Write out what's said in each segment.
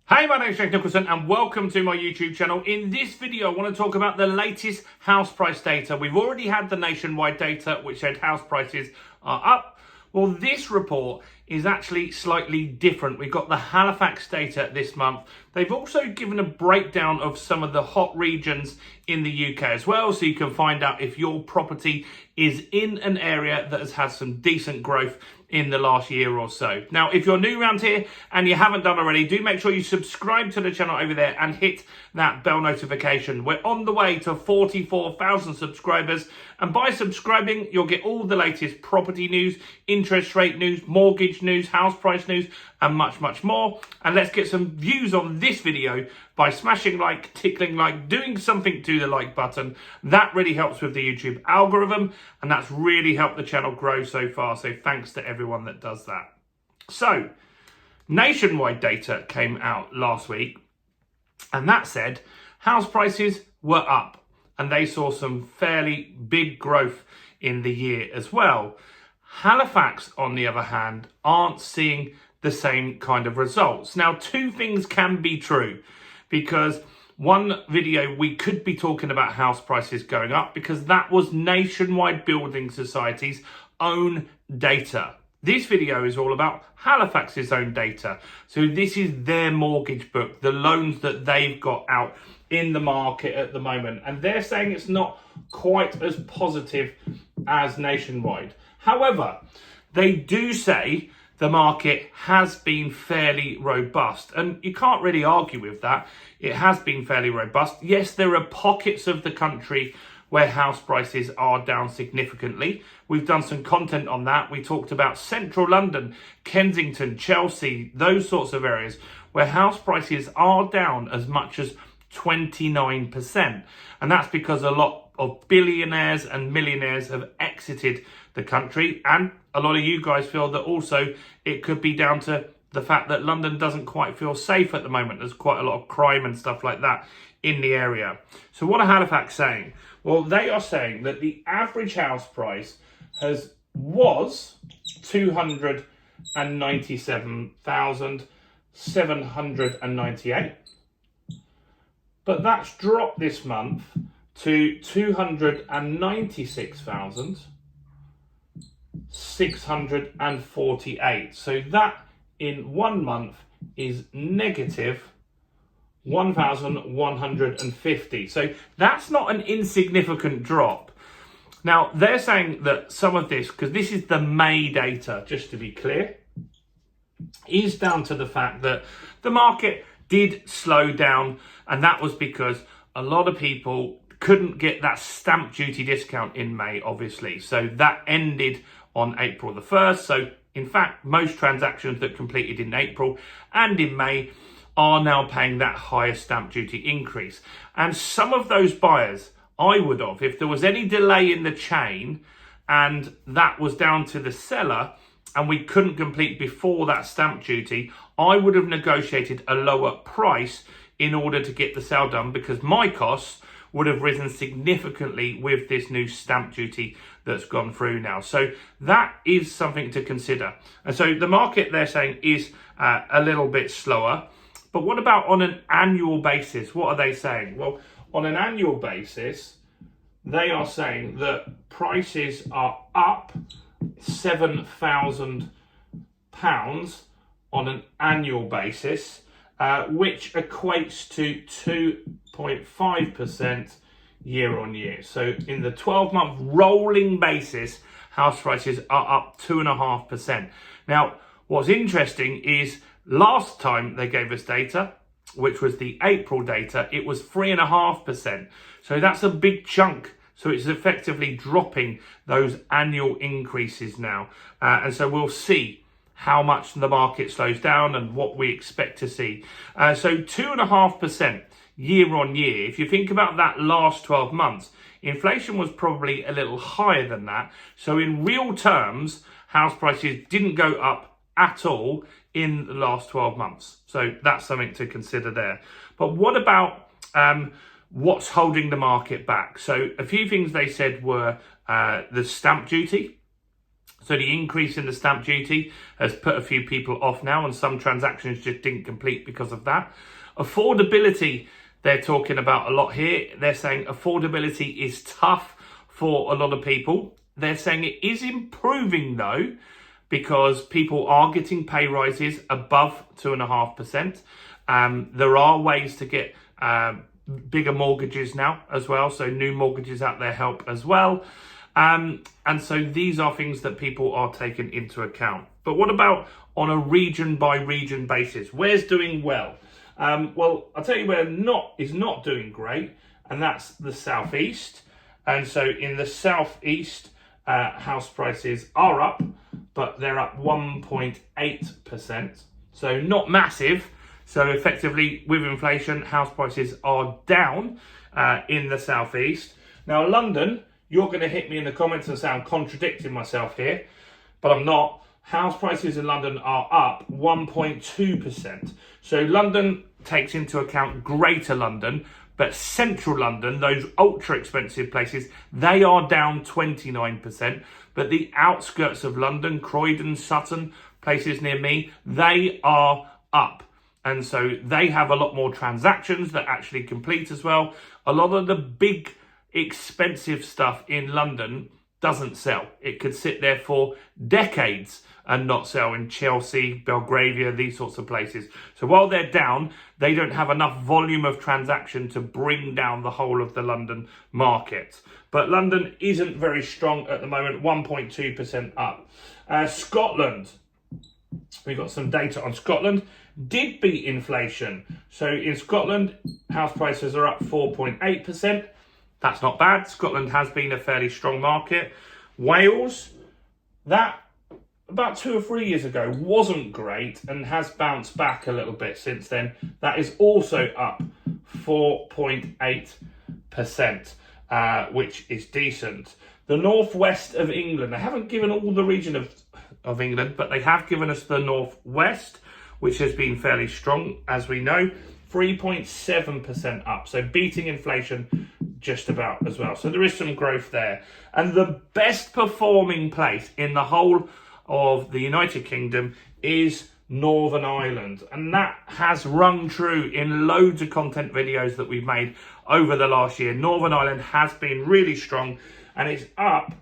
Hey, my name is Jack Nicholson and welcome to my YouTube channel. In this video, I want to talk about the latest house price data. We've already had the nationwide data, which said house prices are up. Well, this report is actually slightly different. We've got the Halifax data this month. They've also given a breakdown of some of the hot regions in the UK as well, so you can find out if your property is in an area that has had some decent growth in the last year or so. Now, if you're new around here and you haven't done already, do make sure you subscribe to the channel over there and hit that bell notification. We're on the way to 44,000 subscribers, and by subscribing, you'll get all the latest property news, interest rate news, mortgage news, house price news, and much, much more. And let's get some views on this video by smashing like, tickling like, doing something to the like button. That really helps with the YouTube algorithm, and that's really helped the channel grow so far. So thanks to everyone that does that. So nationwide data came out last week, and that said house prices were up, and they saw some fairly big growth in the year as well. Halifax, on the other hand, aren't seeing the same kind of results. Now, two things can be true, because one video we could be talking about house prices going up because that was Nationwide Building Society's own data. This video is all about Halifax's own data. So this is their mortgage book, the loans that they've got out in the market at the moment. And they're saying it's not quite as positive as Nationwide. However, they do say the market has been fairly robust, and you can't really argue with that. It has been fairly robust. Yes, there are pockets of the country where house prices are down significantly. We've done some content on that. We talked about central London, Kensington, Chelsea, those sorts of areas where house prices are down as much as 29%. And that's because a lot of billionaires and millionaires have exited the country, and a lot of you guys feel that also it could be down to the fact that London doesn't quite feel safe at the moment. There's quite a lot of crime and stuff like that in the area. So what are Halifax saying? Well, they are saying that the average house price was 297,798, but that's dropped this month to 296,648. So that in 1 month is negative 1,150. So that's not an insignificant drop. Now, they're saying that some of this, because this is the May data, just to be clear, is down to the fact that the market did slow down, and that was because a lot of people couldn't get that stamp duty discount in May, obviously. So that ended on April the 1st. So in fact, most transactions that completed in April and in May are now paying that higher stamp duty increase. And some of those buyers, I would have, if there was any delay in the chain and that was down to the seller and we couldn't complete before that stamp duty, I would have negotiated a lower price in order to get the sale done, because my costs would have risen significantly with this new stamp duty that's gone through now. So that is something to consider. And so the market, they're saying, is a little bit slower. But what about on an annual basis? What are they saying? Well, on an annual basis, they are saying that prices are up £7,000 on an annual basis, which equates to 2.5% year on year. So in the 12-month rolling basis, house prices are up 2.5%. Now, what's interesting is last time they gave us data, which was the April data, it was 3.5%. So that's a big chunk. So it's effectively dropping those annual increases now. And so we'll see how much the market slows down and what we expect to see. So 2.5% year on year. If you think about that last 12 months, inflation was probably a little higher than that. So in real terms, house prices didn't go up at all in the last 12 months. So that's something to consider there. But what about what's holding the market back? So a few things they said were the stamp duty. So the increase in the stamp duty has put a few people off now, and some transactions just didn't complete because of that. Affordability, they're talking about a lot here. They're saying affordability is tough for a lot of people. They're saying it is improving though, because people are getting pay rises above 2.5%. There are ways to get bigger mortgages now as well. So new mortgages out there help as well. And so these are things that people are taking into account. But what about on a region by region basis? Where's doing well? Well, I'll tell you where is not doing great, and that's the southeast. And so in the southeast, house prices are up, but they're up 1.8%. So not massive. So effectively, with inflation, house prices are down in the southeast. Now, London, you're going to hit me in the comments and say I'm contradicting myself here, but I'm not. House prices in London are up 1.2%. So London takes into account Greater London, but Central London, those ultra expensive places, they are down 29%. But the outskirts of London, Croydon, Sutton, places near me, they are up. And so they have a lot more transactions that actually complete as well. A lot of the big expensive stuff in London doesn't sell. It could sit there for decades and not sell in Chelsea, Belgravia, these sorts of places. So while they're down, they don't have enough volume of transaction to bring down the whole of the London market. But London isn't very strong at the moment, 1.2% up. Scotland, we got some data on Scotland, did beat inflation. So in Scotland, house prices are up 4.8%. That's not bad. Scotland has been a fairly strong market. Wales, that about 2 or 3 years ago wasn't great and has bounced back a little bit since then. That is also up 4.8%, which is decent. The northwest of England, they haven't given all the region of England, but they have given us the northwest, which has been fairly strong, as we know, 3.7% up. So beating inflation just about as well. So there is some growth there. And the best performing place in the whole of the United Kingdom is Northern Ireland. And that has rung true in loads of content videos that we've made over the last year. Northern Ireland has been really strong, and it's up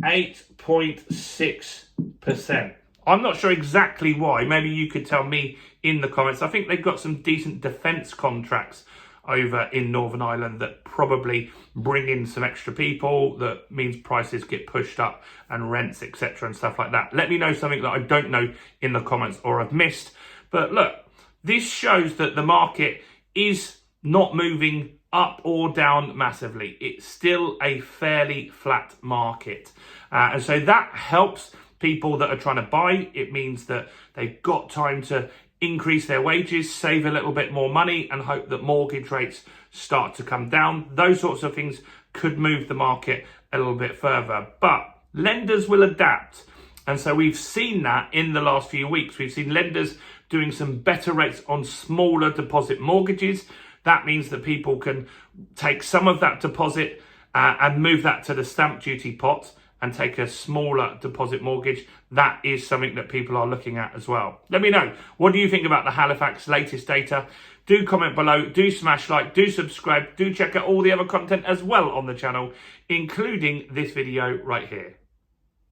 8.6%. I'm not sure exactly why. Maybe you could tell me in the comments. I think they've got some decent defence contracts over in Northern Ireland that probably bring in some extra people. That means prices get pushed up and rents, etc. and stuff like that. Let me know something that I don't know in the comments or I've missed. But look, this shows that the market is not moving up or down massively. It's still a fairly flat market. And so that helps people that are trying to buy. It means that they've got time to increase their wages, save a little bit more money, and hope that mortgage rates start to come down. Those sorts of things could move the market a little bit further. But lenders will adapt. And so we've seen that in the last few weeks. We've seen lenders doing some better rates on smaller deposit mortgages. That means that people can take some of that deposit and move that to the stamp duty pot and take a smaller deposit mortgage. That is something that people are looking at as well. Let me know, what do you think about the Halifax latest data? Do comment below, do smash like, do subscribe, do check out all the other content as well on the channel, including this video right here.